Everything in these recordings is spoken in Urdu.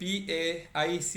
PAIC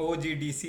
OGDC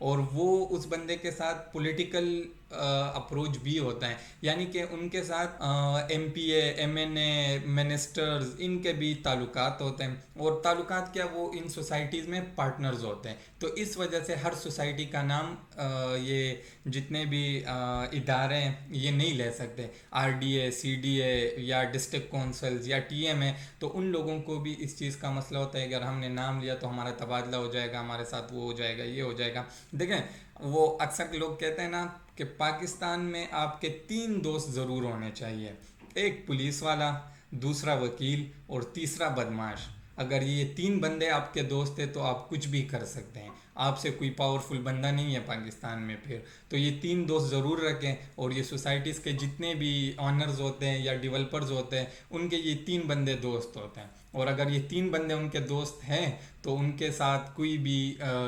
اور وہ اس بندے کے ساتھ پولیٹیکل اپروچ بھی ہوتا ہے، یعنی کہ ان کے ساتھ ایم پی اے، ایم این اے، منسٹرز، ان کے بھی تعلقات ہوتے ہیں، اور تعلقات کیا، وہ ان سوسائٹیز میں پارٹنرز ہوتے ہیں۔ تو اس وجہ سے ہر سوسائٹی کا نام یہ جتنے بھی ادارے ہیں یہ نہیں لے سکتے، R D A, C D A یا ڈسٹرکٹ کونسلز یا ٹی ایم ہے، تو ان لوگوں کو بھی اس چیز کا مسئلہ ہوتا ہے کہ اگر ہم نے نام لیا تو ہمارا تبادلہ ہو جائے گا، ہمارے ساتھ وہ ہو جائے گا، یہ ہو جائے گا۔ دیکھیں وہ اکثر لوگ کہتے ہیں نا کہ پاکستان میں آپ کے 3 دوست ضرور ہونے چاہیے، ایک پولیس والا، دوسرا وکیل اور تیسرا بدماش۔ اگر یہ 3 بندے آپ کے دوست ہیں تو آپ کچھ بھی کر سکتے ہیں، آپ سے کوئی پاورفل بندہ نہیں ہے پاکستان میں پھر۔ تو یہ 3 دوست ضرور رکھیں، اور یہ سوسائٹیز کے جتنے بھی آنرز ہوتے ہیں یا ڈیولپرز ہوتے ہیں ان کے یہ 3 بندے دوست ہوتے ہیں، اور اگر یہ 3 بندے ان کے دوست ہیں تو ان کے ساتھ کوئی بھی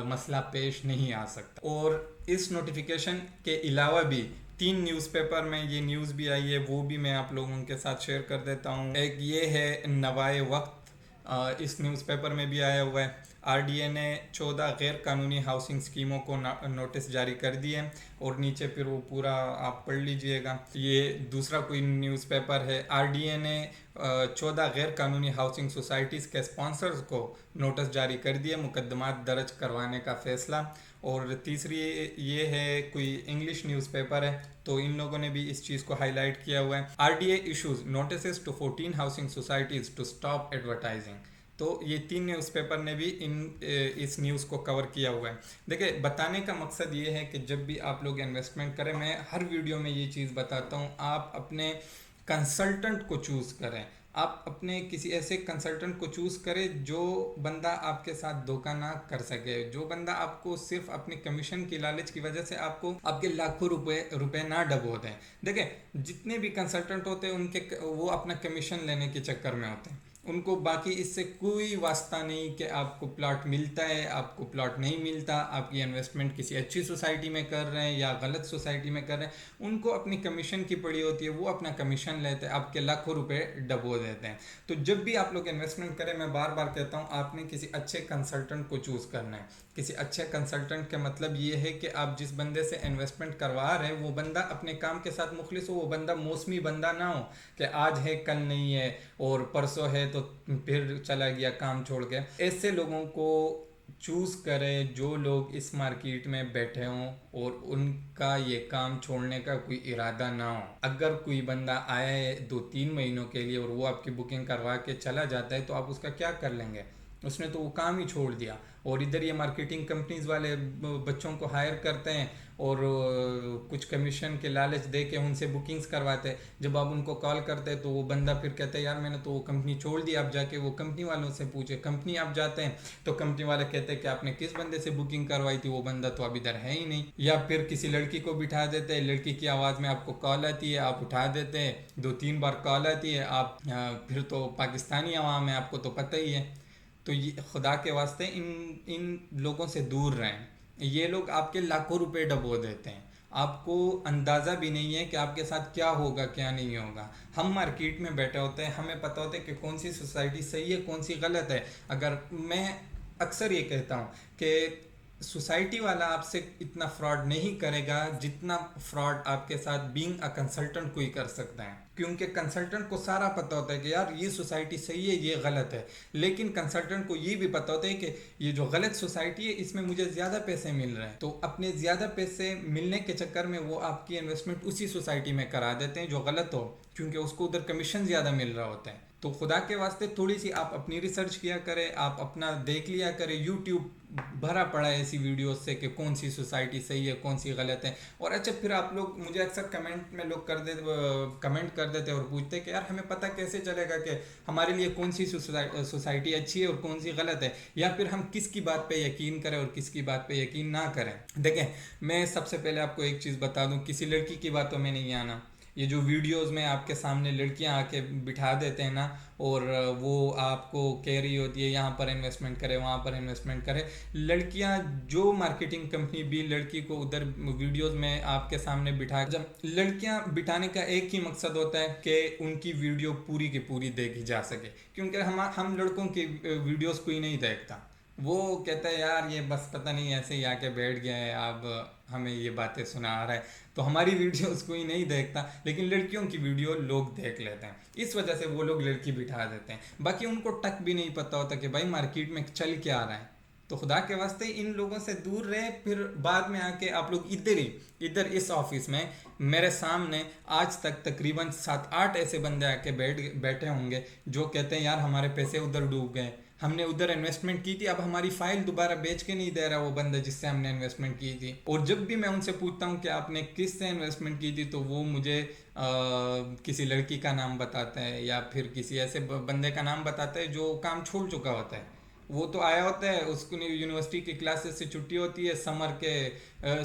مسئلہ پیش نہیں آ سکتا۔ اور اس نوٹیفیکیشن کے علاوہ بھی 3 نیوز پیپر میں یہ نیوز بھی آئی ہے، وہ بھی میں آپ لوگوں کے ساتھ شیئر کر دیتا ہوں۔ ایک یہ ہے نوائے وقت، اس نیوز پیپر میں بھی آیا ہوا ہے، آر ڈی اے نے 14 غیر قانونی ہاؤسنگ اسکیموں کو نوٹس جاری کر دیے، اور نیچے پھر وہ پورا آپ پڑھ لیجئے گا۔ یہ دوسرا کوئی نیوز پیپر ہے، آر ڈی اے نے 14 غیر قانونی ہاؤسنگ سوسائٹیز کے اسپانسرز کو نوٹس جاری کر دیے، مقدمات درج کروانے کا فیصلہ۔ اور تیسری یہ ہے کوئی انگلش نیوز پیپر ہے، تو ان لوگوں نے بھی اس چیز کو ہائی لائٹ کیا ہوا ہے، R D A issues notices to 14 housing societies to stop advertising. تو یہ 3 نیوز پیپر نے بھی اس نیوز کو کور کیا ہوا ہے۔ دیکھیں بتانے کا مقصد یہ ہے کہ جب بھی آپ لوگ انویسٹمنٹ کریں، میں ہر ویڈیو میں یہ چیز بتاتا ہوں، آپ اپنے کنسلٹنٹ کو چوز کریں، آپ اپنے کسی ایسے کنسلٹنٹ کو چوز کریں جو بندہ آپ کے ساتھ دھوکہ نہ کر سکے، جو بندہ آپ کو صرف اپنی کمیشن کی لالچ کی وجہ سے آپ کو آپ کے لاکھوں روپے نہ ڈبو دیں۔ دیکھیں جتنے بھی کنسلٹنٹ ہوتے ہیں ان کے وہ اپنا کمیشن لینے کے چکر میں ہوتے ہیں، ان کو باقی اس سے کوئی واسطہ نہیں کہ آپ کو پلاٹ ملتا ہے، آپ کو پلاٹ نہیں ملتا، آپ کی انویسٹمنٹ کسی اچھی سوسائٹی میں کر رہے ہیں یا غلط سوسائٹی میں کر رہے ہیں، ان کو اپنی کمیشن کی پڑی ہوتی ہے، وہ اپنا کمیشن لیتے ہیں، آپ کے لاکھوں روپے ڈبو دیتے ہیں۔ تو جب بھی آپ لوگ انویسٹمنٹ کریں، میں بار بار کہتا ہوں آپ نے کسی اچھے کنسلٹنٹ کو چوز کرنا ہے۔ کسی اچھے کنسلٹنٹ کا مطلب یہ ہے کہ آپ جس بندے سے انویسٹمنٹ کروا رہے ہیں وہ بندہ اپنے کام کے ساتھ مخلص ہو، وہ بندہ موسمی بندہ نہ ہو کہ آج ہے کل نہیں ہے اور پرسوں ہے تو پھر چلا گیا کام چھوڑ کے۔ ایسے لوگوں کو چوز کرے جو لوگ اس مارکیٹ میں بیٹھے ہوں اور ان کا یہ کام چھوڑنے کا کوئی ارادہ نہ ہو۔ اگر کوئی بندہ آئے 2-3 مہینوں کے لیے اور وہ آپ کی بکنگ کروا کے چلا جاتا ہے تو آپ اس کا کیا کر لیں گے؟ اس نے تو وہ کام ہی چھوڑ دیا۔ اور ادھر یہ مارکیٹنگ کمپنیز والے بچوں کو ہائر کرتے ہیں اور کچھ کمیشن کے لالچ دے کے ان سے بکنگز کرواتے ہیں، جب آپ ان کو کال کرتے ہیں تو وہ بندہ پھر کہتا ہے یار میں نے تو وہ کمپنی چھوڑ دی، آپ جا کے وہ کمپنی والوں سے پوچھے۔ کمپنی آپ جاتے ہیں تو کمپنی والے کہتے ہیں کہ آپ نے کس بندے سے بکنگ کروائی تھی، وہ بندہ تو اب ادھر ہے ہی نہیں۔ یا پھر کسی لڑکی کو بٹھا دیتے ہیں، لڑکی کی آواز میں آپ کو کال آتی ہے، آپ اٹھا دیتے ہیں، 2-3 بار کال آتی ہے، آپ پھر تو پاکستانی عوام ہے، آپ کو تو پتہ ہی ہے۔ تو یہ خدا کے واسطے ان لوگوں سے دور رہیں، یہ لوگ آپ کے لاکھوں روپے ڈبو دیتے ہیں، آپ کو اندازہ بھی نہیں ہے کہ آپ کے ساتھ کیا ہوگا کیا نہیں ہوگا۔ ہم مارکیٹ میں بیٹھے ہوتے ہیں، ہمیں پتہ ہوتا ہے کہ کون سی سوسائٹی صحیح ہے کون سی غلط ہے۔ اگر میں اکثر یہ کہتا ہوں کہ سوسائٹی والا آپ سے اتنا فراڈ نہیں کرے گا جتنا فراڈ آپ کے ساتھ بینگ اے کنسلٹنٹ کوئی کر سکتا ہے، کیونکہ کنسلٹنٹ کو سارا پتہ ہوتا ہے کہ یار یہ سوسائٹی صحیح ہے یہ غلط ہے، لیکن کنسلٹنٹ کو یہ بھی پتہ ہوتا ہے کہ یہ جو غلط سوسائٹی ہے اس میں مجھے زیادہ پیسے مل رہے ہیں، تو اپنے زیادہ پیسے ملنے کے چکر میں وہ آپ کی انویسٹمنٹ اسی سوسائٹی میں کرا دیتے ہیں جو غلط ہو، کیونکہ اس کو ادھر کمیشن زیادہ مل رہا ہوتا ہے۔ تو خدا کے واسطے تھوڑی سی آپ اپنی ریسرچ کیا کریں، آپ اپنا دیکھ لیا کریں، یوٹیوب بھرا پڑا ہے ایسی ویڈیوز سے کہ کون سی سوسائٹی صحیح ہے کون سی غلط ہے۔ اور اچھا پھر آپ لوگ مجھے اکثر کمنٹ میں لوگ کمنٹ کر دیتے اور پوچھتے کہ یار ہمیں پتہ کیسے چلے گا کہ ہمارے لیے کون سی سوسائٹی اچھی ہے اور کون سی غلط ہے، یا پھر ہم کس کی بات پہ یقین کریں اور کس کی بات پہ یقین نہ کریں۔ دیکھیں میں سب سے پہلے آپ کو ایک چیز بتا دوں، کسی لڑکی کی باتوں میں نہیں آنا۔ یہ جو ویڈیوز میں آپ کے سامنے لڑکیاں آ کے بٹھا دیتے ہیں نا، اور وہ آپ کو کہہ رہی ہوتی ہے یہاں پر انویسٹمنٹ کرے وہاں پر انویسٹمنٹ کرے، لڑکیاں جو مارکیٹنگ کمپنی بھی لڑکی کو ادھر ویڈیوز میں آپ کے سامنے بٹھا، جب لڑکیاں بٹھانے کا ایک ہی مقصد ہوتا ہے کہ ان کی ویڈیو پوری کی پوری دیکھی جا سکے، کیونکہ ہم لڑکوں کی ویڈیوز کوئی نہیں دیکھتا، وہ کہتا ہے یار یہ بس پتہ نہیں ایسے ہی آ کے بیٹھ گیا ہے، اب ہمیں یہ باتیں سنا آ رہا ہے، تو ہماری ویڈیوز کوئی نہیں دیکھتا، لیکن لڑکیوں کی ویڈیو لوگ دیکھ لیتے ہیں، اس وجہ سے وہ لوگ لڑکی بٹھا دیتے ہیں، باقی ان کو ٹک بھی نہیں پتہ ہوتا کہ بھائی مارکیٹ میں چل کیا رہا ہے۔ تو خدا کے واسطے ان لوگوں سے دور رہے، پھر بعد میں آ کے آپ لوگ ادھر ہی، ادھر اس آفس میں میرے سامنے آج تک تقریباً 7-8 ایسے بندے آ کے بیٹھے ہوں گے جو کہتے ہیں یار ہمارے پیسے ادھر ڈوب گئے، ہم نے ادھر انویسٹمنٹ کی تھی، اب ہماری فائل دوبارہ بیچ کے نہیں دے رہا وہ بندہ جس سے ہم نے انویسٹمنٹ کی تھی، اور جب بھی میں ان سے پوچھتا ہوں کہ آپ نے کس سے انویسٹمنٹ کی تھی تو وہ مجھے کسی لڑکی کا نام بتاتا ہے یا پھر کسی ایسے بندے کا نام بتاتا ہے جو کام چھوڑ چکا ہوتا ہے۔ وہ تو آیا ہوتا ہے، اس کو یونیورسٹی کی کلاسز سے چھٹی ہوتی ہے،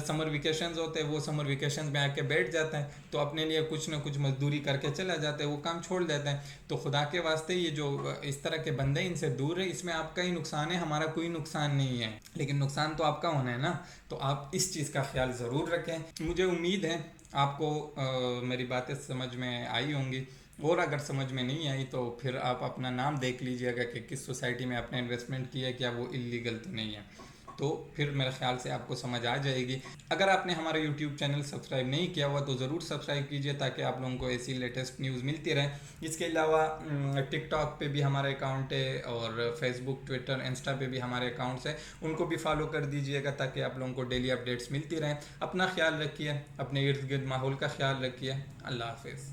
سمر ویکیشنز ہوتے ہیں، وہ سمر ویکیشنز میں آ کے بیٹھ جاتا ہے، تو اپنے لیے کچھ نہ کچھ مزدوری کر کے چلا جاتا ہے، وہ کام چھوڑ دیتا ہے۔ تو خدا کے واسطے یہ جو اس طرح کے بندے ان سے دور ہے، اس میں آپ کا ہی نقصان ہے، ہمارا کوئی نقصان نہیں ہے، لیکن نقصان تو آپ کا ہونا ہے نا، تو آپ اس چیز کا خیال ضرور رکھیں۔ مجھے امید ہے آپ کو میری باتیں سمجھ میں آئی ہوں گی، اور اگر سمجھ میں نہیں آئی تو پھر آپ اپنا نام دیکھ لیجئے گا کہ کس سوسائٹی میں آپ نے انویسٹمنٹ کی ہے، کیا وہ اللیگل تو نہیں ہے، تو پھر میرے خیال سے آپ کو سمجھ آ جائے گی۔ اگر آپ نے ہمارا یوٹیوب چینل سبسکرائب نہیں کیا ہوا تو ضرور سبسکرائب کیجئے تاکہ آپ لوگوں کو ایسی لیٹسٹ نیوز ملتی رہے۔ اس کے علاوہ ٹک ٹاک پہ بھی ہمارا اکاؤنٹ ہے، اور فیس بک، ٹویٹر، انسٹا پہ بھی ہمارے اکاؤنٹس ہیں، ان کو بھی فالو کر دیجئے گا تاکہ آپ لوگوں کو ڈیلی اپڈیٹس ملتی رہیں۔ اپنا خیال رکھیے، اپنے ارد گرد ماحول کا خیال رکھیے۔ اللہ حافظ۔